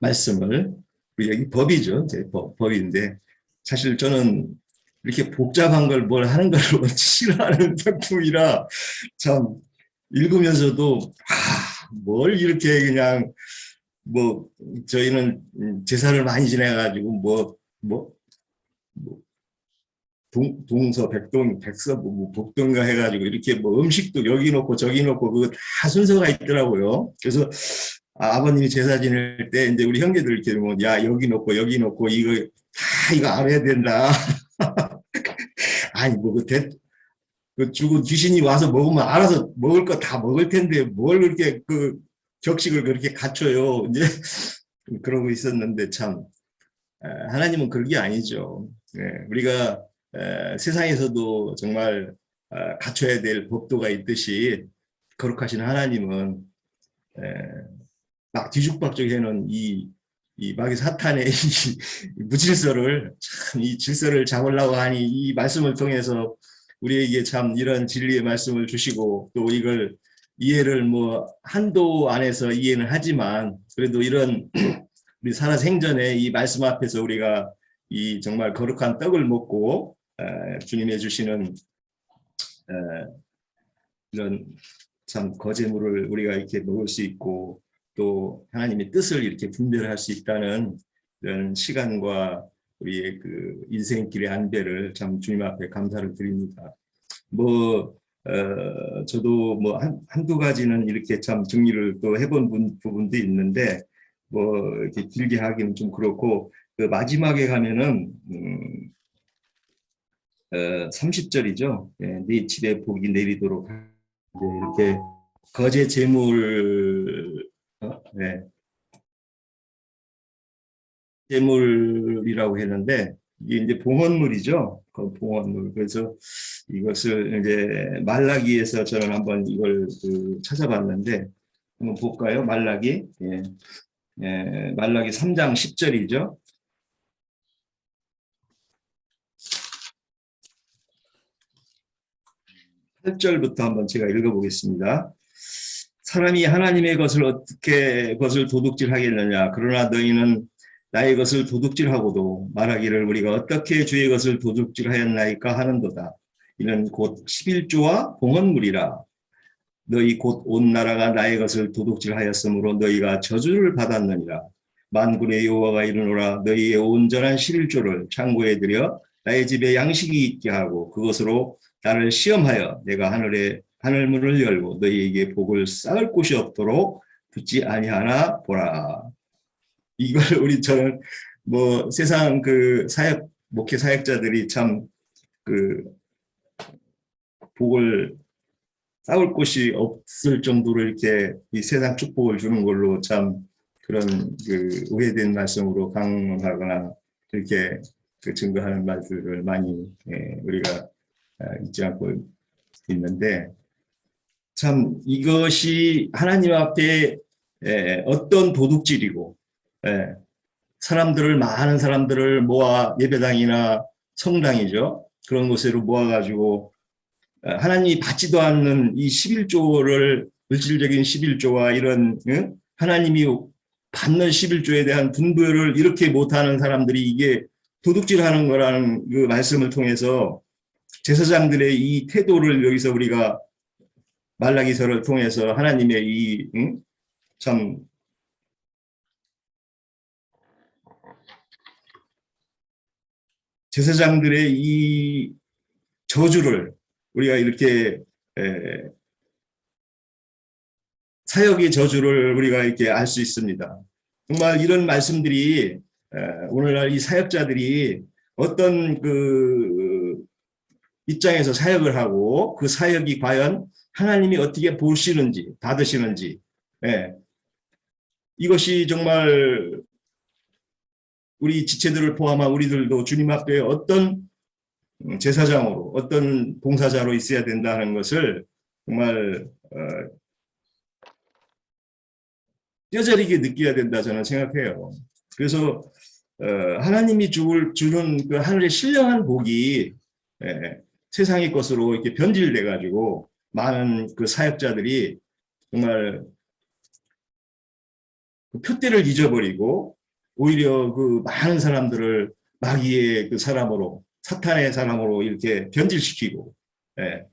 말씀을 우리 여기 법이죠. 제 법인데 사실 저는 이렇게 복잡한 걸 뭘 하는 걸 싫어하는 성품이라 참 읽으면서도 뭘 이렇게 그냥 뭐 저희는 제사를 많이 지내가지고 뭐 동서 백서 뭐 복동가 해가지고 이렇게 뭐 음식도 여기 놓고 저기 놓고 그거 다 순서가 있더라고요. 그래서 아버님이 제사 지낼 때 이제 우리 형제들 이렇게 뭐 야 여기 놓고 여기 놓고 이거 다 이거 알아야 된다. 아니 그 죽은 귀신이 와서 먹으면 알아서 먹을 거 다 먹을 텐데 뭘 그렇게 그 격식을 그렇게 갖춰요. 이제 그러고 있었는데 참 하나님은 그런 게 아니죠. 우리가 세상에서도 정말 갖춰야 될 법도가 있듯이 거룩하신 하나님은 막 뒤죽박죽 해놓은 이 마귀 사탄의 이 무질서를 참 이 질서를 잡으려고 하니 이 말씀을 통해서 우리에게 참 이런 진리의 말씀을 주시고 또 이걸 이해를 뭐 한도 안에서 이해는 하지만 그래도 이런 우리 살아 생전에 이 말씀 앞에서 우리가 이 정말 거룩한 떡을 먹고 주님의 주시는 이런 참 거제물을 우리가 이렇게 먹을 수 있고 또 하나님의 뜻을 이렇게 분별할 수 있다는 이런 시간과 우리의 그 인생길의 안배를 참 주님 앞에 감사를 드립니다. 저도 뭐 한두 가지는 이렇게 참 정리를 또 해본 부분도 있는데 뭐 이렇게 길게 하기는 좀 그렇고 그 마지막에 가면은 30절이죠. 네 집에 복이 내리도록 이제 이렇게 거제 재물 네. 재물이라고 했는데 이게 이제 봉헌물이죠. 그 봉헌물. 그래서 이것을 이제 말라기에서 저는 한번 이걸 찾아봤는데 한번 볼까요? 말라기. 말라기 3장 10절이죠. 8절부터 한번 제가 읽어보겠습니다. 사람이 하나님의 것을 도둑질하겠느냐. 그러나 너희는 나의 것을 도둑질하고도 말하기를 우리가 어떻게 주의 것을 도둑질하였나이까 하는도다. 이는 곧 11조와 봉헌물이라. 너희 곧 온 나라가 나의 것을 도둑질하였으므로 너희가 저주를 받았느니라. 만군의 여호와가 이르노라. 너희의 온전한 11조를 창고에 들여 나의 집에 양식이 있게 하고 그것으로 나를 시험하여 내가 하늘 문을 열고 너희에게 복을 쌓을 곳이 없도록 듣지 아니하나 보라. 이걸 저는 뭐 세상 그 목회 사역자들이 참 그 복을 쌓을 곳이 없을 정도로 이렇게 이 세상 축복을 주는 걸로 참 그런 그 오해된 말씀으로 강론하거나 이렇게 그 증거하는 말들을 많이 우리가 잊지 않고 있는데 참 이것이 하나님 앞에 어떤 도둑질이고 많은 사람들을 모아 예배당이나 성당이죠. 그런 곳으로 모아가지고 하나님이 받지도 않는 이 11조를 물질적인 11조와 이런 하나님이 받는 11조에 대한 분별을 이렇게 못하는 사람들이 이게 도둑질하는 거라는 그 말씀을 통해서 제사장들의 이 태도를 여기서 우리가 말라기서를 통해서 하나님의 이 참 제사장들의 이 저주를 우리가 이렇게 사역의 저주를 우리가 이렇게 알 수 있습니다. 정말 이런 말씀들이 오늘날 이 사역자들이 어떤 그 입장에서 사역을 하고 그 사역이 과연 하나님이 어떻게 보시는지 받으시는지 이것이 정말 우리 지체들을 포함한 우리들도 주님 앞에 어떤 제사장으로 어떤 봉사자로 있어야 된다는 것을 정말 뼈저리게 느껴야 된다 저는 생각해요. 그래서 하나님이 주는 그 하늘의 신령한 복이 세상의 것으로 이렇게 변질돼 가지고 많은 그 사역자들이 정말 그 표대를 잊어버리고 오히려 그 많은 사람들을 마귀의 그 사람으로 사탄의 사람으로 이렇게 변질시키고 예,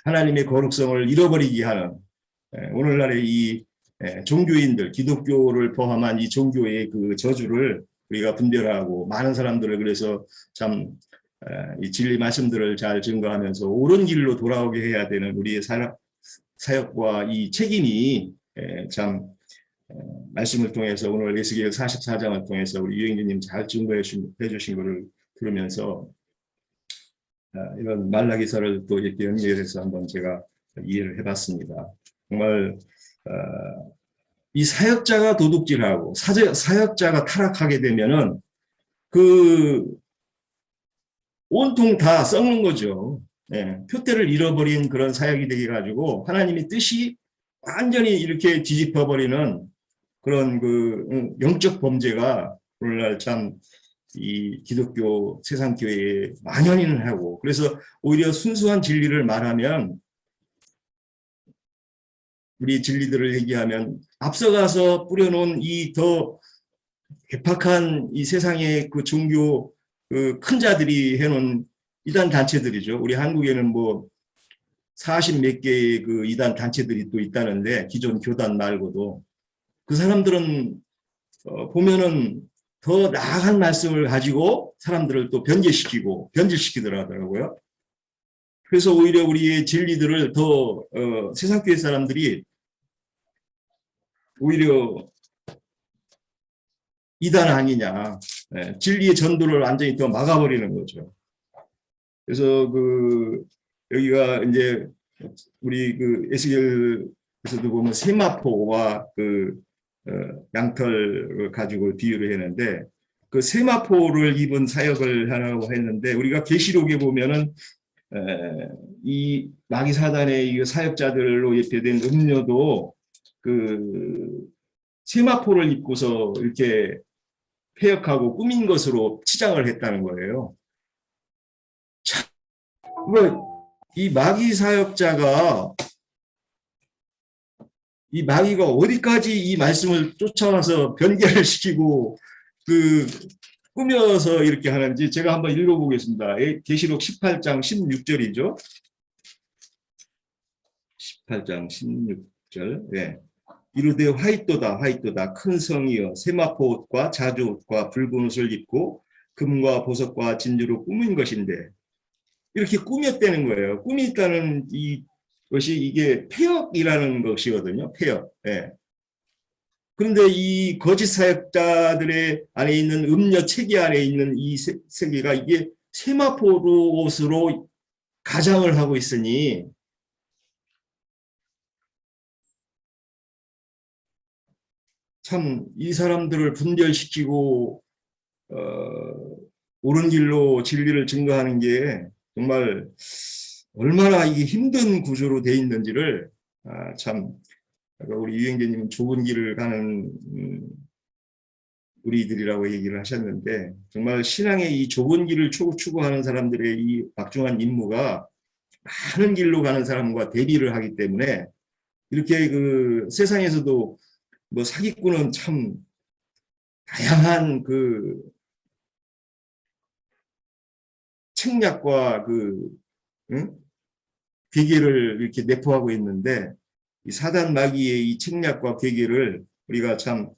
하나님의 거룩성을 잃어버리게 하는 오늘날의 이 종교인들, 기독교를 포함한 이 종교의 그 저주를 우리가 분별하고 많은 사람들을 그래서 참 이 진리 말씀들을 잘 증거하면서 옳은 길로 돌아오게 해야 되는 우리의 사역과 이 책임이 참 말씀을 통해서 오늘 에스겔 44장을 통해서 우리 유영진님 잘 증거해 주신 것을 들으면서 이런 말라기서를 또 이렇게 연결해서 한번 제가 이해를 해봤습니다. 정말 이 사역자가 도둑질하고 사역자가 타락하게 되면은 그 온통 다 썩는 거죠. 예, 표대를 잃어버린 그런 사역이 되게 가지고 하나님의 뜻이 완전히 이렇게 뒤집어버리는 그런 그 영적 범죄가 오늘날 참 이 기독교 세상교회에 만연히는 하고 그래서 오히려 순수한 진리를 말하면 우리 진리들을 얘기하면 앞서가서 뿌려놓은 이 더 괴팍한 이 세상의 그 종교 그 큰 자들이 해놓은 이단 단체들이죠. 우리 한국에는 뭐 40 몇 개의 그 이단 단체들이 또 있다는데 기존 교단 말고도 그 사람들은 보면은 더 나아간 말씀을 가지고 사람들을 또 변질시키더라고요. 그래서 오히려 우리의 진리들을 더 세상교회 사람들이 오히려 이단 아니냐, 진리의 전도를 완전히 더 막아버리는 거죠. 그래서 그 여기가 이제 우리 그 에스겔에서도 보면 세마포와 그 양털을 가지고 비유를 했는데 그 세마포를 입은 사역을 하라고 했는데 우리가 계시록에 보면은 이 마귀 사단의 이 사역자들로 예표된 음료도 그 세마포를 입고서 이렇게 폐역하고 꾸민 것으로 치장을 했다는 거예요. 참, 이 마귀 사역자가 이 마귀가 어디까지 이 말씀을 쫓아와서 변개를 시키고 그 꾸며서 이렇게 하는지 제가 한번 읽어보겠습니다. 계시록 18장 16절이죠. 18장 16절. 네. 이르되 화이토다 큰 성이여 세마포 옷과 자주 옷과 붉은 옷을 입고 금과 보석과 진주로 꾸민 것인데 이렇게 꾸몄다는 거예요. 꿈이 있다는 이것이 이게 폐역이라는 것이거든요. 폐역. 예. 그런데 이 거짓 사역자들의 안에 있는 음녀 체계 안에 있는 이 세계가 이게 세마포로 옷으로 가장을 하고 있으니 참 이 사람들을 분별시키고 옳은 길로 진리를 증거하는 게 정말 얼마나 이게 힘든 구조로 돼 있는지를 참 우리 유영재님은 좁은 길을 가는 우리들이라고 얘기를 하셨는데 정말 신앙의 이 좁은 길을 추구하는 사람들의 이 막중한 임무가 많은 길로 가는 사람과 대비를 하기 때문에 이렇게 그 세상에서도 뭐 사기꾼은 참 다양한 그 책략과 그 괴계를 이렇게 내포하고 있는데 이 사단 마귀의 이 책략과 괴계를 우리가 참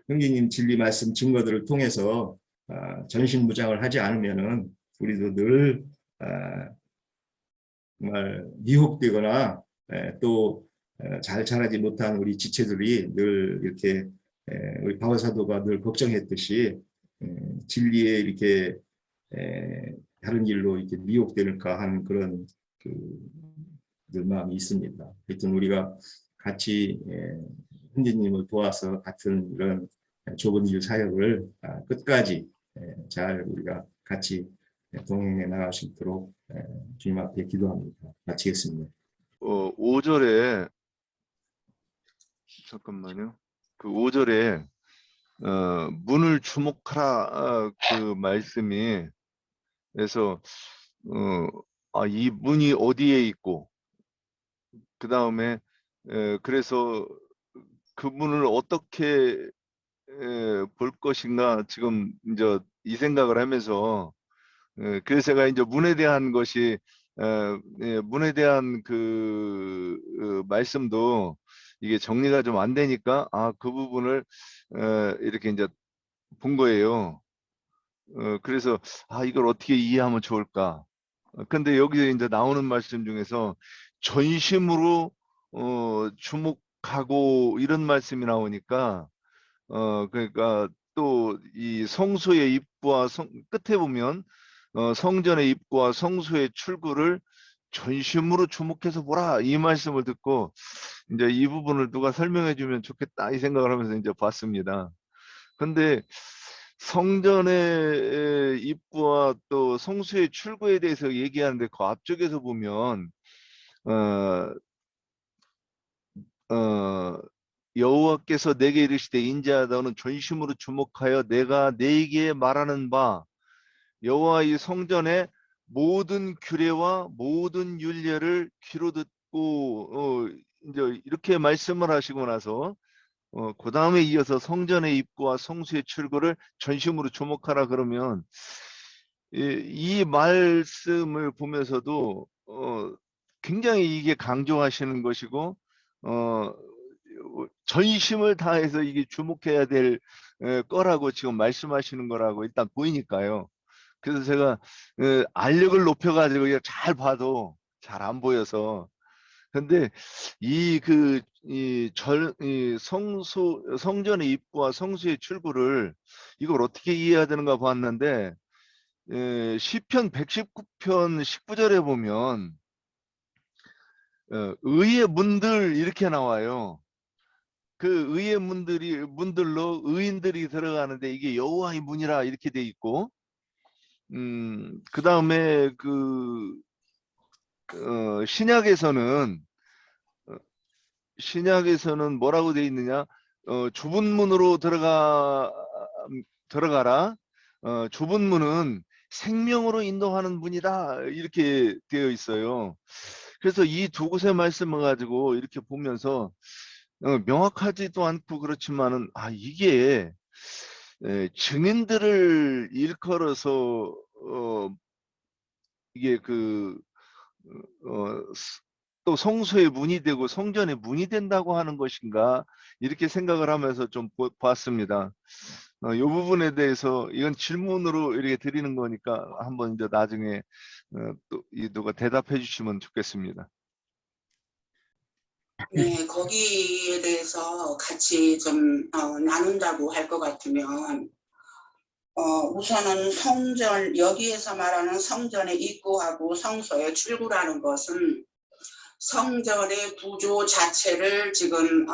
형제님 진리 말씀 증거들을 통해서 전신무장을 하지 않으면은 우리도 늘 정말 미혹되거나 또 잘 자라지 못한 우리 지체들이 늘 이렇게 우리 바울 사도가 늘 걱정했듯이 진리에 이렇게 다른 길로 이렇게 미혹될까 하는 그런 늘 마음이 있습니다. 하여튼 우리가 같이 형제님을 도와서 같은 이런 좁은 길 사역을 끝까지 잘 우리가 같이 동행해 나갈 수 있도록 주님 앞에 기도합니다. 마치겠습니다. 5절에 잠깐만요. 그 5절에 문을 주목하라 그 말씀이 그래서 이 문이 어디에 있고 그 다음에 그래서 그분을 어떻게 볼 것인가 지금 이제 이 생각을 하면서 그래서 제가 이제 문에 대한 것이 문에 대한 그 말씀도 이게 정리가 좀 안 되니까 그 부분을 이렇게 이제 본 거예요. 그래서 이걸 어떻게 이해하면 좋을까? 근데 여기에 이제 나오는 말씀 중에서 전심으로 주목하고 이런 말씀이 나오니까 그러니까 또 이 성소의 입구와 끝에 보면 성전의 입구와 성소의 출구를 전심으로 주목해서 보라 이 말씀을 듣고 이제 이 부분을 누가 설명해 주면 좋겠다 이 생각을 하면서 이제 봤습니다. 근데 성전의 입구와 또 성소의 출구에 대해서 얘기하는데 그 앞쪽에서 보면 어, 여호와께서 내게 이르시되 인자야 너는 전심으로 주목하여 내가 네게 말하는 바 여호와 이 성전의 모든 규례와 모든 율례를 귀로 듣고 이제 이렇게 말씀을 하시고 나서 그 다음에 이어서 성전의 입구와 성수의 출구를 전심으로 주목하라 그러면 이 말씀을 보면서도 굉장히 이게 강조하시는 것이고 전심을 다해서 이게 주목해야 될 거라고 지금 말씀하시는 거라고 일단 보이니까요. 그래서 제가 알력을 높여가지고 잘 봐도 잘 안 보여서 근데 이 성전의 입구와 성수의 출구를 이걸 어떻게 이해해야 되는가 봤는데 시편 119편 19절에 보면 의의 문들 이렇게 나와요. 그 의의 문들로 의인들이 들어가는데 이게 여호와의 문이라 이렇게 돼 있고 그 다음에 신약에서는 뭐라고 돼 있느냐? 좁은 문으로 들어가라. 좁은 문은 생명으로 인도하는 문이다. 이렇게 되어 있어요. 그래서 이 두 곳의 말씀을 가지고 이렇게 보면서 명확하지도 않고 그렇지만은 이게 증인들을 일컬어서 이게 또 성소의 문이 되고 성전의 문이 된다고 하는 것인가 이렇게 생각을 하면서 좀 봤습니다. 이 부분에 대해서 이건 질문으로 이렇게 드리는 거니까 한번 이제 나중에 또 누가 대답해 주시면 좋겠습니다. 네, 거기에 대해서 같이 좀 나눈다고 할 것 같으면 우선은 성전, 여기에서 말하는 성전의 입구하고 성소의 출구라는 것은 성전의 구조 자체를 지금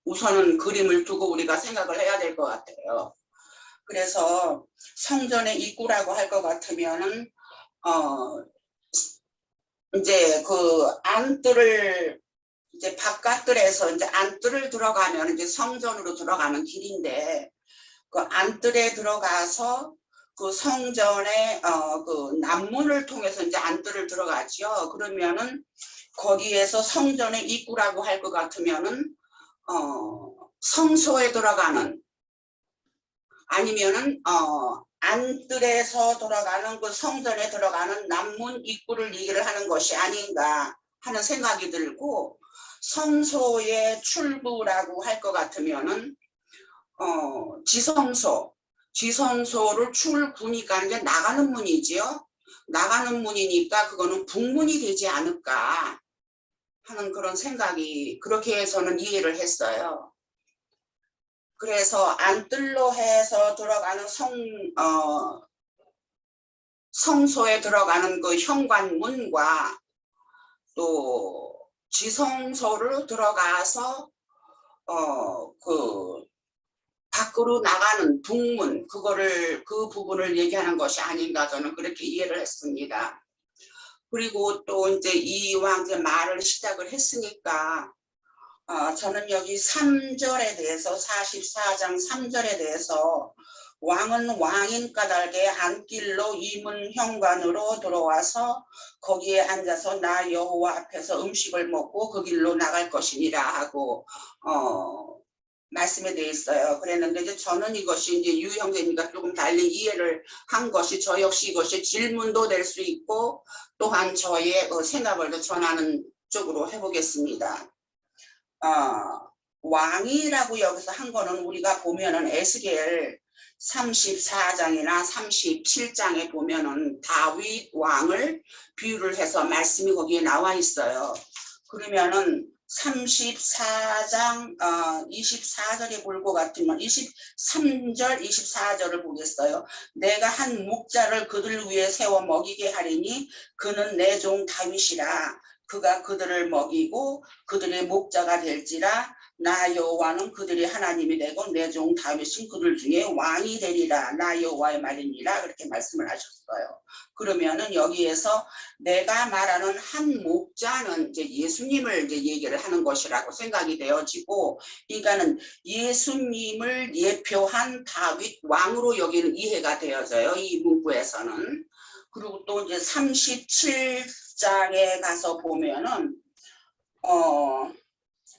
우선은 그림을 두고 우리가 생각을 해야 될 것 같아요. 그래서 성전의 입구라고 할 것 같으면은 이제 그 안뜰을 이제 바깥뜰에서 이제 안뜰을 들어가면 이제 성전으로 들어가는 길인데 그 안뜰에 들어가서 그 성전의 그 남문을 통해서 이제 안뜰을 들어가죠. 그러면은 거기에서 성전의 입구라고 할 것 같으면은 성소에 들어가는 아니면은 안뜰에서 들어가는 그 성전에 들어가는 남문 입구를 얘기를 하는 것이 아닌가 하는 생각이 들고 성소의 출구라고 할 것 같으면은 지성소를 출구니까 이제 나가는 문이지요. 나가는 문이니까 그거는 북문이 되지 않을까 하는 그런 생각이 그렇게 해서는 이해를 했어요. 그래서 안뜰로 해서 들어가는 성소에 들어가는 그 현관문과 또 지성소를 들어가서 그 밖으로 나가는 북문 그 부분을 얘기하는 것이 아닌가 저는 그렇게 이해를 했습니다. 그리고 또 이제 이왕 이제 말을 시작을 했으니까 저는 여기 3절에 대해서 44장 3절에 대해서 왕은 왕인 까닭에 안길로 이문 현관으로 들어와서 거기에 앉아서 나 여호와 앞에서 음식을 먹고 그 길로 나갈 것이니라 하고 말씀에 되어 있어요. 그랬는데 이제 저는 이것이 이제 유 형제님과 조금 달리 이해를 한 것이 저 역시 이것이 질문도 될 수 있고 또한 저의 생각을 더 전하는 쪽으로 해보겠습니다. 왕이라고 여기서 한 거는 우리가 보면은 에스겔 34장이나 37장에 보면은 다윗 왕을 비유를 해서 말씀이 거기에 나와 있어요. 그러면은 34장 24절에 볼 것 같으면 23절 24절을 보겠어요. 내가 한 목자를 그들 위에 세워 먹이게 하리니 그는 내 종 다윗이라. 그가 그들을 먹이고 그들의 목자가 될지라. 나 여호와는 그들이 하나님이 되고 내 종 다윗은 그들 중에 왕이 되리라. 나 여호와의 말이니라. 그렇게 말씀을 하셨어요. 그러면은 여기에서 내가 말하는 한 목자는 이제 예수님을 이제 얘기를 하는 것이라고 생각이 되어지고, 그러니까는 예수님을 예표한 다윗 왕으로 여기는 이해가 되어져요. 이 문구에서는. 그리고 또 이제 37장에 가서 보면은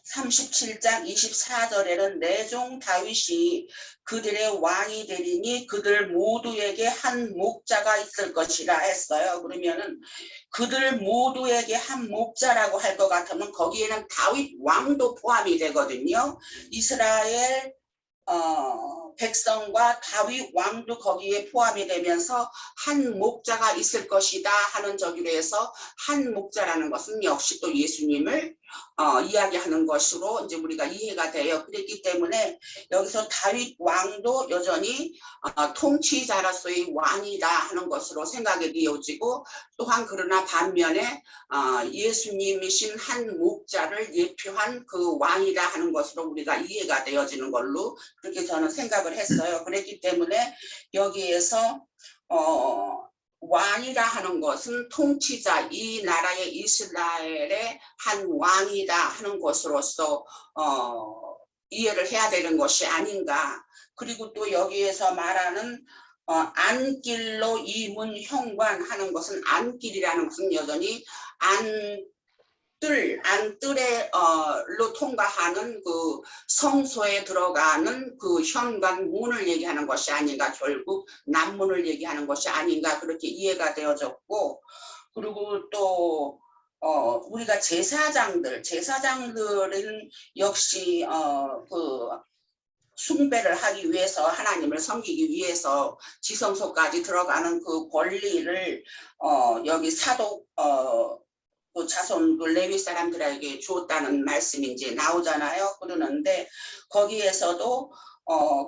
37장 24절에는 내 종 다윗이 그들의 왕이 되리니 그들 모두에게 한 목자가 있을 것이라 했어요. 그러면은 그들 모두에게 한 목자라고 할 것 같으면 거기에는 다윗 왕도 포함이 되거든요. 이스라엘 백성과 다윗 왕도 거기에 포함이 되면서 한 목자가 있을 것이다 하는 저기로 해서 한 목자라는 것은 역시 또 예수님을 이야기하는 것으로 이제 우리가 이해가 돼요. 그렇기 때문에 여기서 다윗 왕도 여전히 통치자로서의 왕이다 하는 것으로 생각이 되어지고, 또한 그러나 반면에 예수님이신 한 목자를 예표한 그 왕이다 하는 것으로 우리가 이해가 되어지는 걸로 그렇게 저는 생각을 했어요. 그렇기 때문에 여기에서 왕이라 하는 것은 통치자, 이 나라의 이스라엘의 한 왕이다 하는 것으로서 이해를 해야 되는 것이 아닌가. 그리고 또 여기에서 말하는 안길로 이문 현관 하는 것은, 안길이라는 것은 여전히 안뜰로 통과하는 그 성소에 들어가는 그 현관 문을 얘기하는 것이 아닌가, 결국 남문을 얘기하는 것이 아닌가, 그렇게 이해가 되어졌고, 그리고 또 우리가 제사장들은 역시 그 숭배를 하기 위해서, 하나님을 섬기기 위해서 지성소까지 들어가는 그 권리를 여기 사독 그 자손 그 레위 사람들에게 주었다는 말씀이 이제 나오잖아요. 그러는데 거기에서도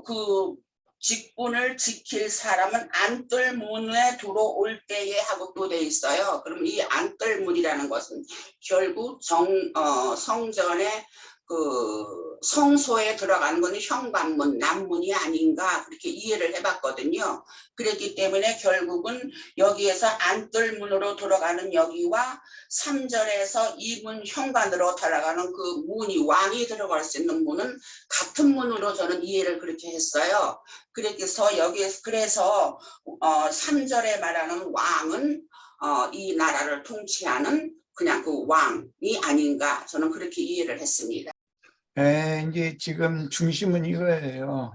그 직분을 지킬 사람은 안뜰문에 들어올 때에 하고 또 돼 있어요. 그럼 이 안뜰문이라는 것은 결국 성전의 그 성소에 들어가는 건 현관문, 남문이 아닌가, 그렇게 이해를 해봤거든요. 그렇기 때문에 결국은 여기에서 안뜰문으로 들어가는 여기와 3절에서 이 문 현관으로 들어가는 그 문이, 왕이 들어갈 수 있는 문은 같은 문으로 저는 이해를 그렇게 했어요. 그래서 여기에서, 그래서 3절에 말하는 왕은 이 나라를 통치하는 그냥 그 왕이 아닌가, 저는 그렇게 이해를 했습니다. 이제 지금 중심은 이거예요.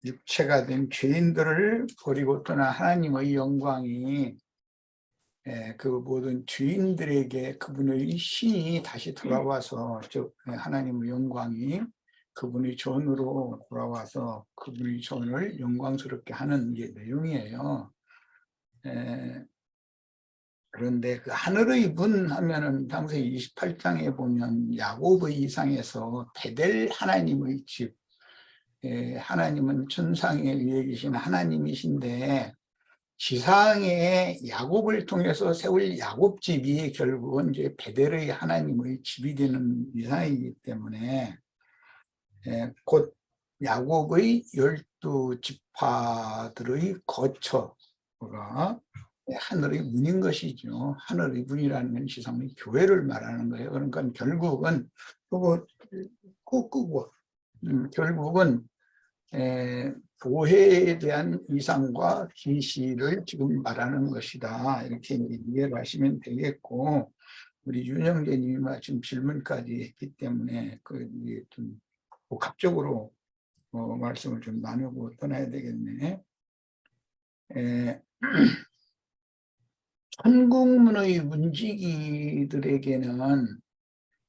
육체가 된 죄인들을 버리고 떠나 하나님의 영광이 그 모든 죄인들에게 그분의 신이 다시 돌아와서, 즉 하나님의 영광이 그분의 전으로 돌아와서 그분의 전을 영광스럽게 하는 게 내용이에요. 그런데 그 하늘의 문 하면은 당시 28장에 보면 야곱의 이상에서 베델 하나님의 집, 하나님은 천상에 위에 계신 하나님이신데 지상에 야곱을 통해서 세울 야곱집이 결국은 이제 베델의 하나님의 집이 되는 이상이기 때문에 곧 야곱의 12지파들의 거처가 하늘의 문인 것이죠. 하늘의 문이라는 건 지상의 교회를 말하는 거예요. 그러니까 결국은 결국은 교회에 대한 이상과 계시를 지금 말하는 것이다. 이렇게 이해를 하시면 되겠고, 우리 윤영재님이 지금 질문까지 했기 때문에 좀 복합적으로 말씀을 좀 나누고 떠나야 되겠네. 천국문의 문지기들에게는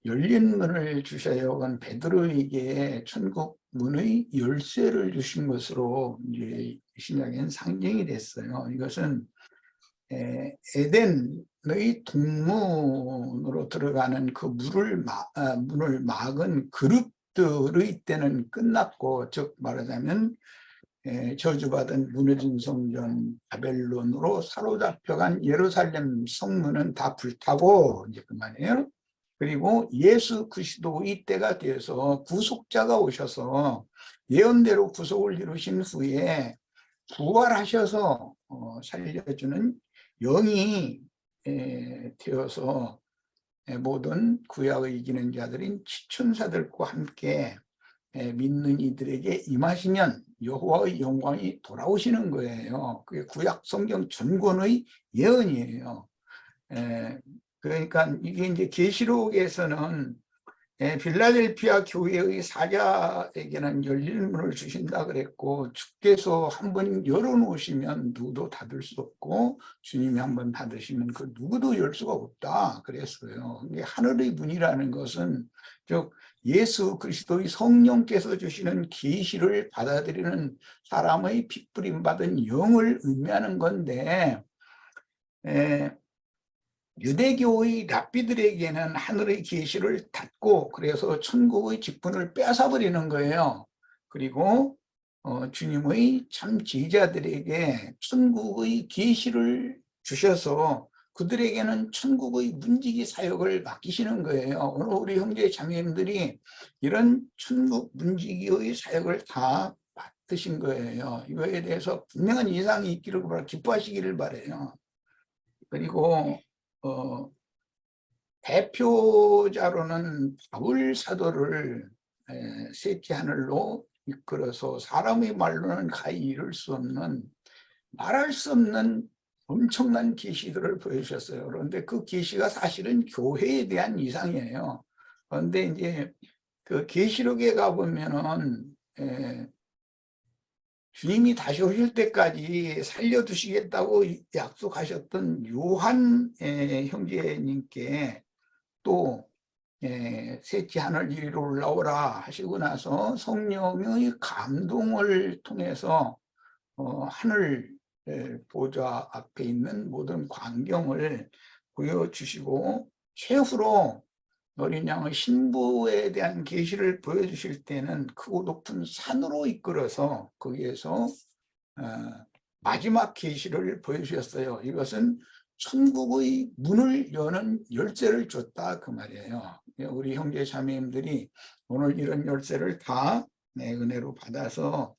열린 문을 주셔요. 베드로에게 천국 문의 열쇠를 주신 것으로 이제 신약엔 상징이 됐어요. 이것은 에덴의 동문으로 들어가는 그 문을 막은 그룹들의 때는 끝났고, 즉 말하자면 저주받은 무너진 성전 바벨론으로 사로잡혀간 예루살렘 성문은 다 불타고 이제 그만이에요. 그리고 예수 그리스도의 때가 되어서 구속자가 오셔서 예언대로 구속을 이루신 후에 부활하셔서 살려주는 영이 되어서 모든 구약을 이기는 자들인 지천사들과 함께 믿는 이들에게 임하시면 여호와의 영광이 돌아오시는 거예요. 그게 구약 성경 전권의 예언이에요. 그러니까 이게 이제 계시록에서는 필라델피아 교회의 사자에게는 열린 문을 주신다 그랬고, 주께서 한번 열어놓으시면 누구도 닫을 수 없고, 주님이 한번 닫으시면 그 누구도 열 수가 없다 그랬어요. 이게 하늘의 문이라는 것은 즉 예수 그리스도의 성령께서 주시는 계시를 받아들이는 사람의 핏부림 받은 영을 의미하는 건데, 유대교의 랍비들에게는 하늘의 계시를 닫고 그래서 천국의 직분을 뺏어버리는 거예요. 그리고 주님의 참 제자들에게 천국의 계시를 주셔서 그들에게는 천국의 문지기 사역을 맡기시는 거예요. 오늘 우리 형제 자매님들이 이런 천국 문지기의 사역을 다 맡으신 거예요. 이거에 대해서 분명한 이상이 있기를 기뻐하시기를 바라요. 그리고 대표자로는 바울 사도를 셋째 하늘로 이끌어서 사람의 말로는 가히 이룰 수 없는, 말할 수 없는 엄청난 계시들을 보여주셨어요. 그런데 그 계시가 사실은 교회에 대한 이상이에요. 그런데 이제 그 계시록에 가보면은 주님이 다시 오실 때까지 살려두시겠다고 약속하셨던 요한 형제님께 또 셋째 하늘 위로 올라오라 하시고 나서 성령의 감동을 통해서 하늘 보좌 앞에 있는 모든 광경을 보여주시고, 최후로 어린 양의 신부에 대한 계시를 보여주실 때는 크고 높은 산으로 이끌어서 거기에서 마지막 계시를 보여주셨어요. 이것은 천국의 문을 여는 열쇠를 줬다 그 말이에요. 우리 형제 자매님들이 오늘 이런 열쇠를 다 은혜로 받아서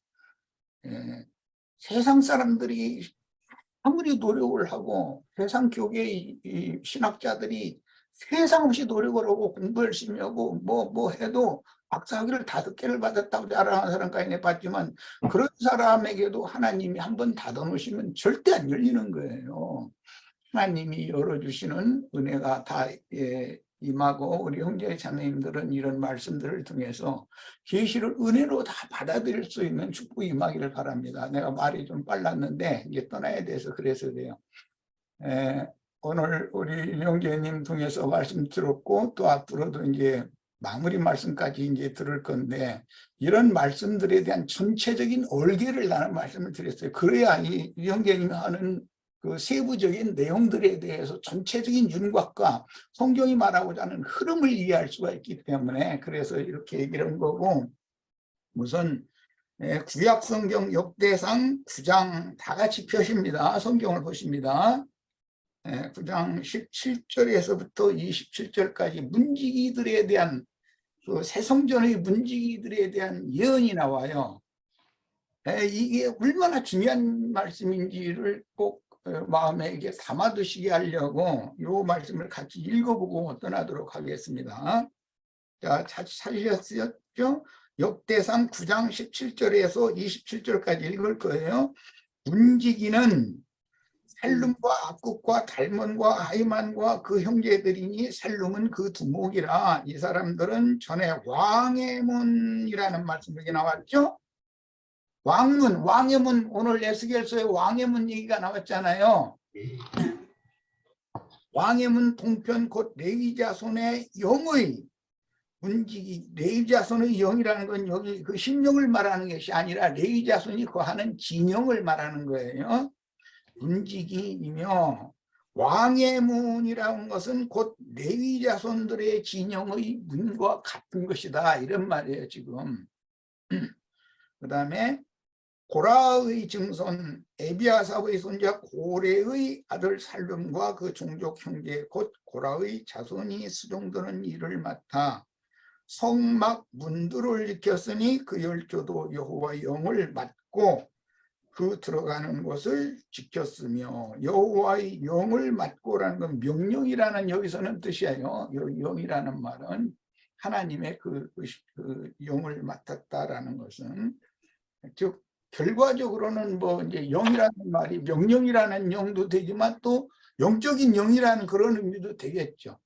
세상 사람들이 아무리 노력을 하고 세상 교계 신학자들이 세상 없이 노력을 하고 공부 열심히 하고 뭐 해도 박사학위를 5개를 받았다고 자랑하는 사람까지 봤지만, 그런 사람에게도 하나님이 한번 닫아놓으시면 절대 안 열리는 거예요. 하나님이 열어주시는 은혜가 다 임하고, 우리 형제 자매님들은 이런 말씀들을 통해서 계시를 은혜로 다 받아들일 수 있는 축복이 임하기를 바랍니다. 내가 말이 좀 빨랐는데 이제 떠나야 돼서 그래서 그래요. 오늘 우리 형제님 통해서 말씀 들었고, 또 앞으로도 이제 마무리 말씀까지 이제 들을 건데, 이런 말씀들에 대한 전체적인 얼개를 나는 말씀을 드렸어요. 그래야 이 형제님이 하는 그 세부적인 내용들에 대해서 전체적인 윤곽과 성경이 말하고자 하는 흐름을 이해할 수가 있기 때문에 그래서 이렇게 얘기를 한 거고, 우선 구약 성경 역대상 9장 다 같이 펴십니다. 성경을 보십니다. 9장 17절에서부터 27절까지 문지기들에 대한 그 새성전의 문지기들에 대한 예언이 나와요. 이게 얼마나 중요한 말씀인지를 꼭 마음에 이게 담아두시게 하려고 이 말씀을 같이 읽어보고 떠나도록 하겠습니다. 자, 찾으셨죠? 역대상 9장 17절에서 27절까지 읽을 거예요. 문지기는 살룸과 압굽과 달몬과 하이만과 그 형제들이니 살룸은 그 두목이라. 이 사람들은 전에 왕의 문이라는 말씀 여기 나왔죠. 왕문, 왕의 문, 오늘 에스겔서에 왕의 문 얘기가 나왔잖아요. 왕의 문 동편 곧 레위 자손의 영의 문지기. 레위 자손의 영이라는 건 여기 그 심령을 말하는 것이 아니라 레위 자손이 거하는 진영을 말하는 거예요. 문지기이며 왕의 문이라는 것은 곧 레위 자손들의 진영의 문과 같은 것이다, 이런 말이에요 지금. 그 다음에 고라의 증손 에비아삽의 손자 고레의 아들 살룸과 그 종족 형제 곧 고라의 자손이 수종드는 일을 맡아 성막 문들을 지켰으니 그 열조도 여호와의 영을 맡고 그 들어가는 것을 지켰으며. 여호와의 영을 맡고라는 건 명령이라는 여기서는 뜻이에요. 영이라는 말은 하나님의 그 영을 맡았다라는 것은, 즉 결과적으로는 뭐 이제 영이라는 말이 명령이라는 영도 되지만 또 영적인 영이라는 그런 의미도 되겠죠.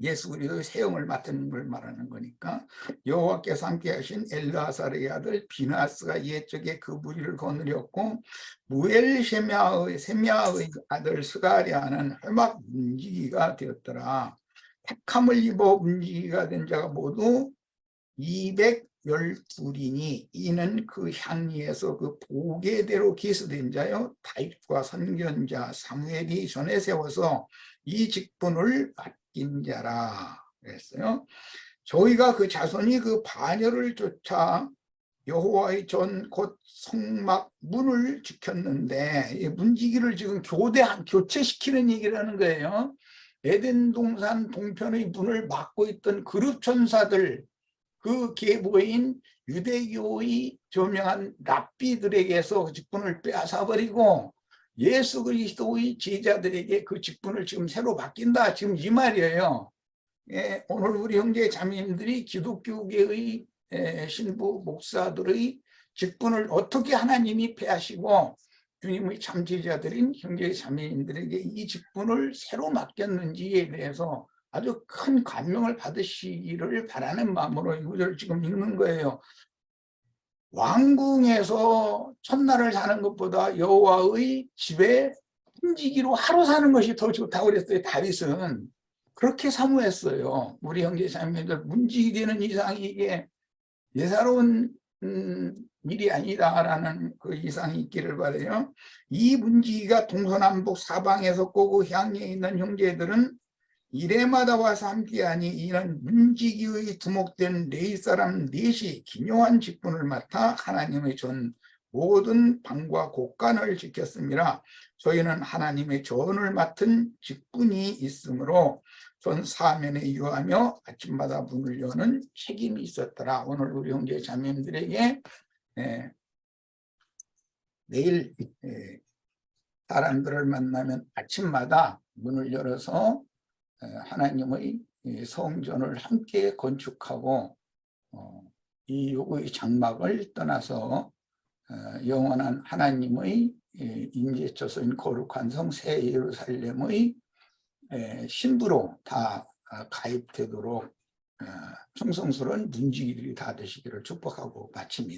예수 그리스도의 새 영을 맡은 걸 말하는 거니까. 여호와께서 함께 하신 엘르아살의 아들 비나스가 옛적에 그 무리를 거느렸고 무엘 셰미아의 아들 스가랴는 회막 문지기가 되었더라. 택함을 입어 문지기가 된 자가 모두 212이니 이는 그 향리에서 그 보게대로 기수된 자요 다윗과 선견자 사무엘이 전에 세워서 이 직분을 맡긴 자라 그랬어요. 저희가 그 자손이 그 반열을 쫓아 여호와의 전 곧 성막 문을 지켰는데, 이 문지기를 지금 교체시키는 얘기를 하는 거예요. 에덴 동산 동편의 문을 막고 있던 그룹 천사들, 그 계보인 유대교의 저명한 랍비들에게서 그 직분을 빼앗아버리고 예수 그리스도의 제자들에게 그 직분을 지금 새로 바뀐다, 지금 이 말이에요. 예, 오늘 우리 형제 자매님들이 기독교계의 신부 목사들의 직분을 어떻게 하나님이 패하시고 주님의 참 제자들인 형제 자매님들에게 이 직분을 새로 맡겼는지에 대해서 아주 큰 감명을 받으시기를 바라는 마음으로 이 구절을 지금 읽는 거예요. 왕궁에서 첫날을 사는 것보다 여호와의 집에 문지기로 하루 사는 것이 더 좋다고 그랬어요. 다윗은 그렇게 사모했어요. 우리 형제 자매들 문지기 되는 이상이 이게 예사로운 일이 아니다라는 그 이상이 있기를 바라요. 이 문지기가 동서남북 사방에서 꼬고 향리에 있는 형제들은 이래마다 와서 함께하니 이는 문지기의 두목된 레위 사람 넷이 기묘한 직분을 맡아 하나님의 전 모든 방과 곳간을 지켰습니다. 저희는 하나님의 전을 맡은 직분이 있으므로 전 사면에 유하며 아침마다 문을 여는 책임이 있었더라. 오늘 우리 형제 자매님들에게 내일 사람들을 만나면 아침마다 문을 열어서 하나님의 성전을 함께 건축하고 이 요구의 장막을 떠나서 영원한 하나님의 임재처소인 거룩한 성 새 예루살렘의 신부로 다 가입되도록 충성스러운 문지기들이 다 되시기를 축복하고 마칩니다.